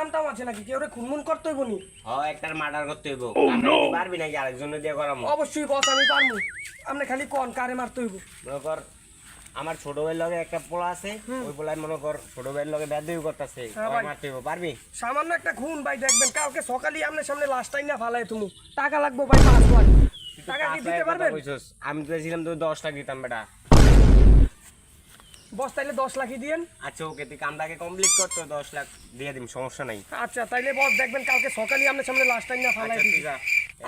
কাম টাম আছে নাকি কেউ খুনমুন করতে হইব নি? একটার মার্ডার করতে হইব। পারবি নাকি আরেকজনের দিয়ে করাম? অবশ্যই বস আমি পারবো। আপনি খালি কোন কারে মারতে হইব? মনে কর আমার ছোট ভাইয়ের লগে একটা পোলা আছে, ওই পোলায় মনে কর ছোট ভাইয়ের লগে বেদবি করতেছে, মারতে হইব। পারবি? সামান্য একটা খুন ভাই, দেখবেন কালকে সকালে আপনার সামনে লাস্টটাই না ফালাই তুমি। টাকা লাগবে ভাই 5 লাখ। টাকা কি দিতে পারবেন? আমি তো ছিলাম তুই 10 লাখ দিতাম বেটা। বস তাইলে 10 লাখই দিয়েন। আচ্ছা ওকে, তুই কামটাকে কমপ্লিট কর, তো 10 লাখ দিয়ে দিম, সমস্যা নাই। আচ্ছা তাইলে বস দেখবেন কালকে সকালে আপনার সামনে লাস্ট টাইম না ফালাই দিই।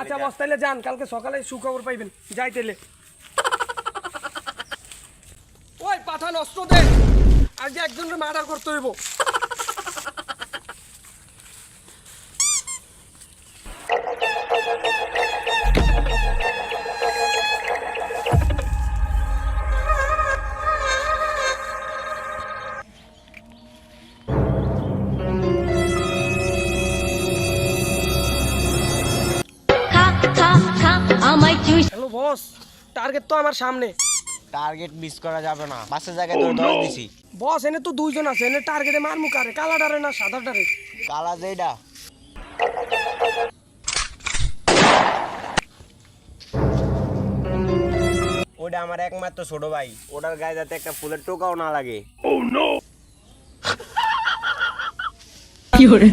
আচ্ছা বস তাইলে যান, কালকে সকালে সুখবর পাইবেন। যাই তাইলে। ওই পাঠান অস্ত্র দে, আজকে একজনের মার্ডার করতে হইব। হ্যালো বস, টার্গেট তো আমার সামনে। টার্গেট মিস করা যাবে না, বাসের জায়গায় তোর 10 দিছি। বস এনে তো দুইজন আছে, এনে টার্গেটে মারমু কারে? কালাডারে না সাদাটারে? কালা যেটা ওটা আমার একমাত্র ছোট ভাই, ওটার গায়ে যাতে একটা ফুলের টোকাও না লাগে। কি করে